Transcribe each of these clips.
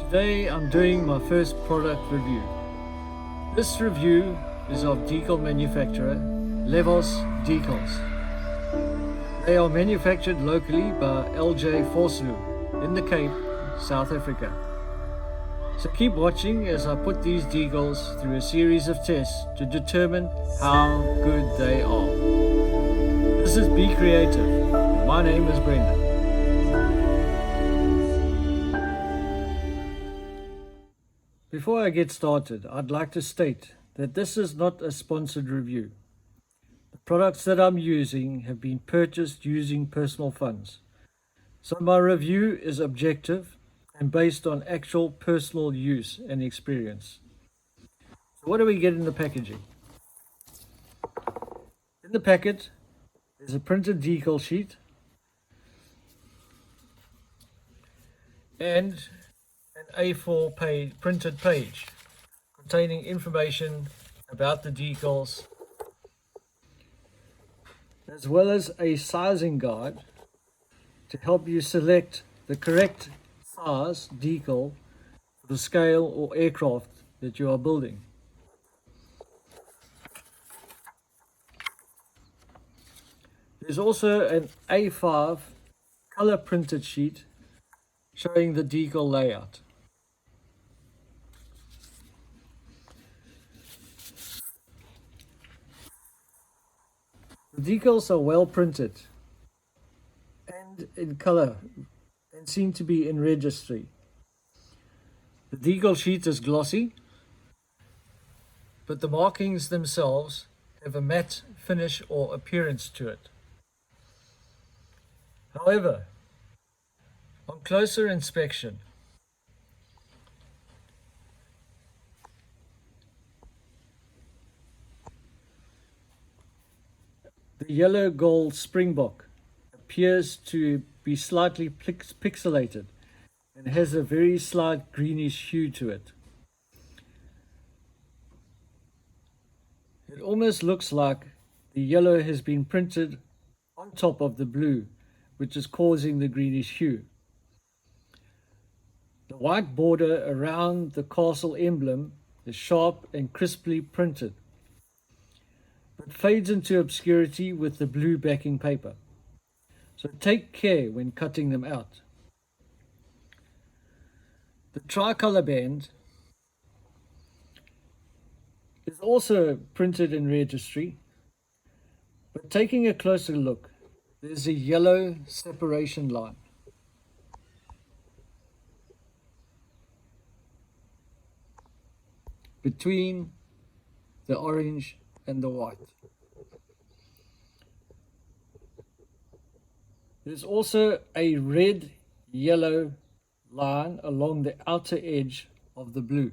Today I'm doing my first product review. This review is of decal manufacturer LEVOS Decals. They are manufactured locally by LJ Vosloo in the Cape, South Africa. So keep watching as I put these decals through a series of tests to determine how good they are. This is Be Creative. My name is Brendon. Before I get started, I'd like to state that this is not a sponsored review. The products that I'm using have been purchased using personal funds. So my review is objective and based on actual personal use and experience. So what do we get in the packaging? In the packet is a printed decal sheet and an A4 printed page containing information about the decals, as well as a sizing guide to help you select the correct size decal for the scale or aircraft that you are building. There's also an A5 color printed sheet showing the decal layout. The decals are well printed and in color and seem to be in registry. The decal sheet is glossy, but the markings themselves have a matte finish or appearance to it. However, on closer inspection, the yellow gold springbok appears to be slightly pixelated and has a very slight greenish hue to it. It almost looks like the yellow has been printed on top of the blue, which is causing the greenish hue. The white border around the castle emblem is sharp and crisply printed, but fades into obscurity with the blue backing paper. So take care when cutting them out. The tricolor band is also printed in registry, but taking a closer look, there's a yellow separation line. Between the orange and the white. There's also a red-yellow line along the outer edge of the blue.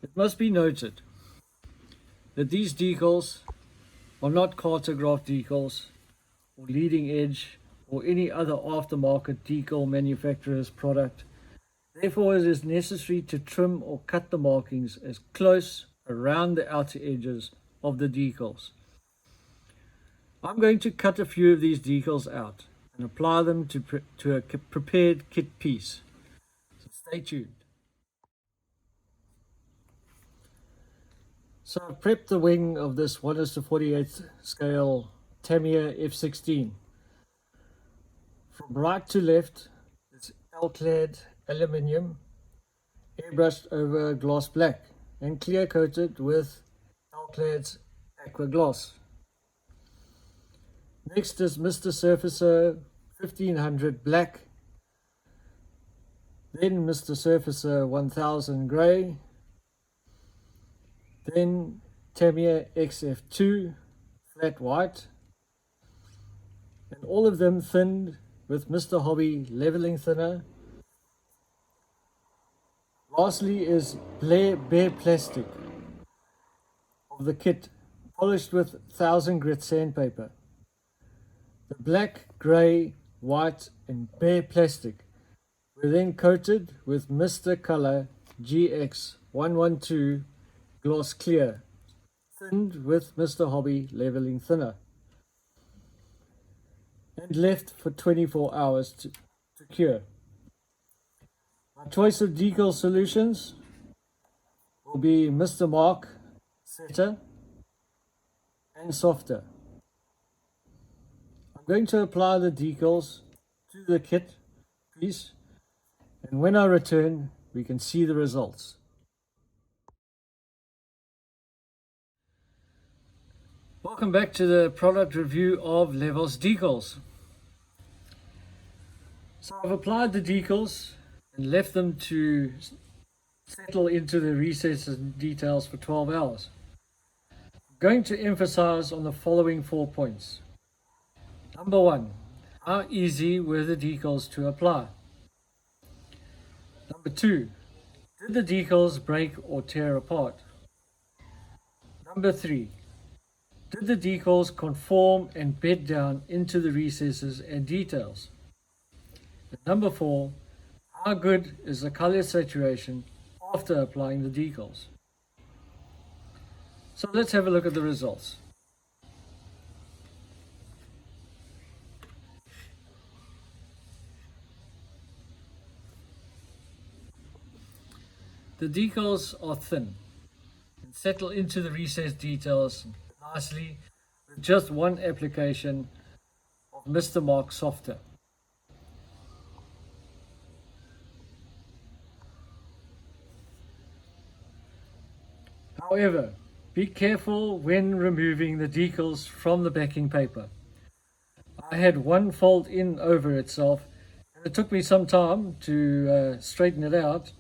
It must be noted that these decals are not cartograph decals or leading edge or any other aftermarket decal manufacturer's product. Therefore, it is necessary to trim or cut the markings as close around the outer edges of the decals. I'm going to cut a few of these decals out and apply them to a prepared kit piece. So stay tuned. So I've prepped the wing of this 1:48 scale Tamiya F-16. From right to left, it's L-clad aluminium, airbrushed over gloss black and clear coated with L-clad's aqua gloss. Next is Mr. Surfacer 1500 black, then Mr. Surfacer 1000 grey, then Tamiya XF2 flat white, and all of them thinned with Mr. Hobby leveling thinner. Lastly is bare plastic of the kit, polished with 1000 grit sandpaper. The black, grey, white and bare plastic were then coated with Mr. Color GX112 gloss clear, thinned with Mr. Hobby leveling thinner. and left for 24 hours to cure. My choice of decal solutions will be Mr. Mark, Setter, and Softer. I'm going to apply the decals to the kit piece, and when I return, we can see the results. Welcome back to the product review of LEVOS Decals. So I've applied the decals and left them to settle into the recesses and details for 12 hours. I'm going to emphasize on the following 4 points. Number 1, how easy were the decals to apply? Number 2, did the decals break or tear apart? Number 3, did the decals conform and bed down into the recesses and details? And number 4, how good is the color saturation after applying the decals? So let's have a look at the results. The decals are thin and settle into the recessed details nicely with just one application of Mr. Mark Softer. However, be careful when removing the decals from the backing paper. I had one fold in over itself, and it took me some time to straighten it out,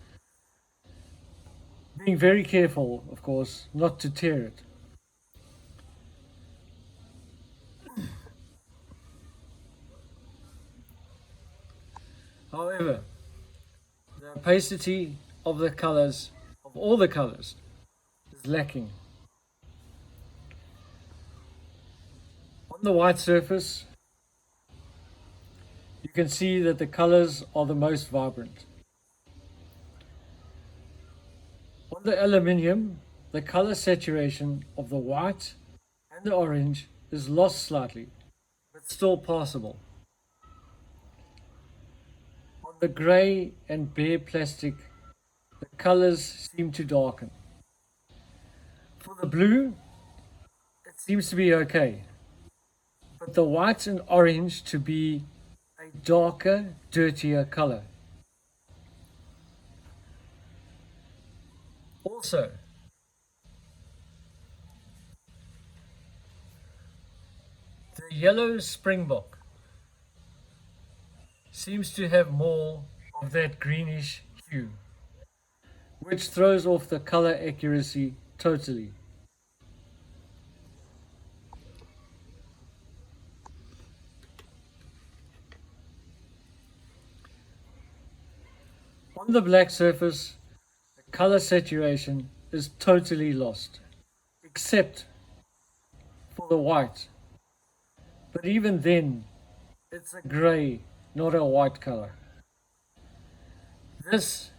being very careful, of course, not to tear it. However, the opacity of the colors, of all the colors, is lacking. On the white surface, you can see that the colors are the most vibrant. On the aluminium, the color saturation of the white and the orange is lost slightly, but still passable. On the grey and bare plastic, the colors seem to darken. For the blue, it seems to be okay, but the white and orange to be a darker, dirtier color. Also, the yellow springbok seems to have more of that greenish hue, which throws off the color accuracy totally. On the black surface, the color saturation is totally lost, except for the white. But even then, it's a grey, not a white color. This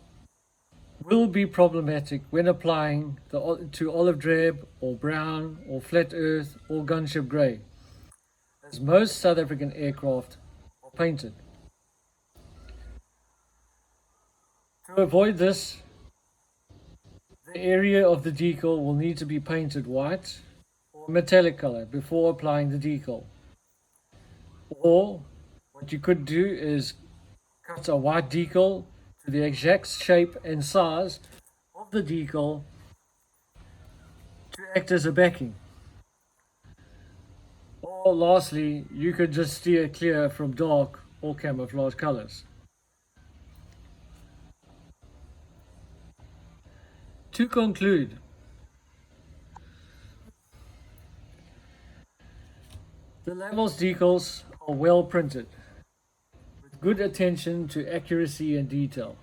will be problematic when applying to olive drab or brown or flat earth or gunship grey, as most South African aircraft are painted. To avoid this, the area of the decal will need to be painted white or metallic color before applying the decal. Or what you could do is cut a white decal to the exact shape and size of the decal to act as a backing. Or lastly, you could just steer clear from dark or camouflage colors. To conclude, the LEVOS decals are well printed, with good attention to accuracy and detail.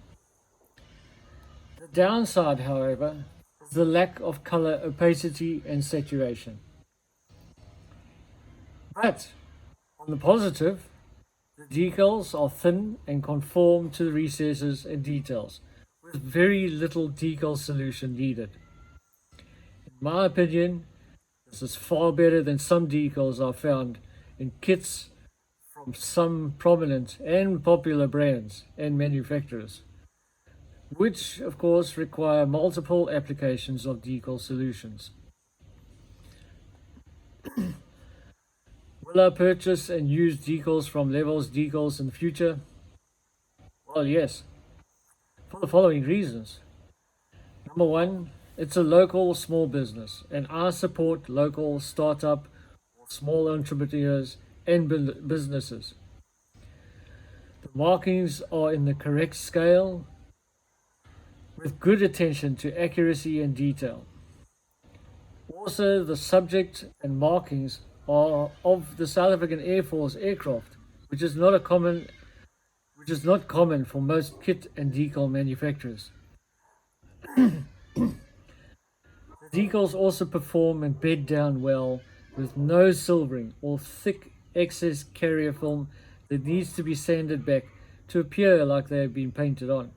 The downside, however, is the lack of color opacity and saturation. But, on the positive, the decals are thin and conform to the recesses and details, with very little decal solution needed. In my opinion, this is far better than some decals I've found in kits from some prominent and popular brands and manufacturers, which of course require multiple applications of decal solutions. Will I purchase and use decals from LEVOS Decals in the future? Well, yes, for the following reasons. Number one, it's a local small business, and I support local startup or small entrepreneurs and businesses. The markings are in the correct scale with good attention to accuracy and detail. Also, the subject and markings are of the South African Air Force aircraft, which is not common for most kit and decal manufacturers. The decals also perform and bed down well with no silvering or thick excess carrier film that needs to be sanded back to appear like they have been painted on.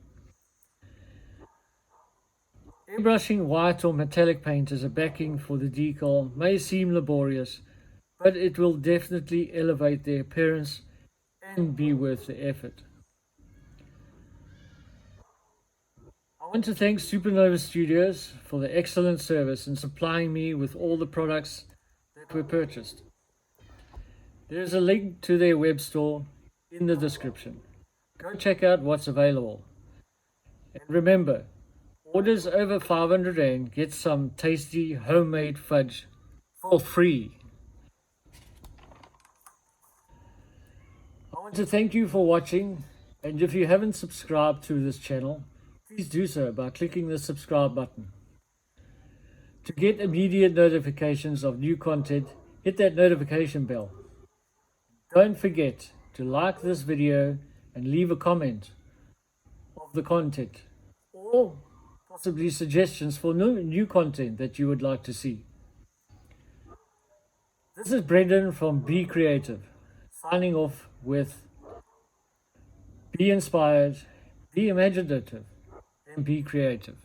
Airbrushing white or metallic paint as a backing for the decal may seem laborious, but it will definitely elevate the appearance and be worth the effort. I want to thank Supernova Studios for the excellent service in supplying me with all the products that were purchased. There is a link to their web store in the description. Go check out what's available. And remember, orders over 500 Rand get some tasty homemade fudge for free. I want to thank you for watching, and if you haven't subscribed to this channel, please do so by clicking the subscribe button. To get immediate notifications of new content, hit that notification bell. Don't forget to like this video and leave a comment of the content or possibly suggestions for new content that you would like to see. This is Brendon from Be Creative, signing off with be inspired, be imaginative, and be creative.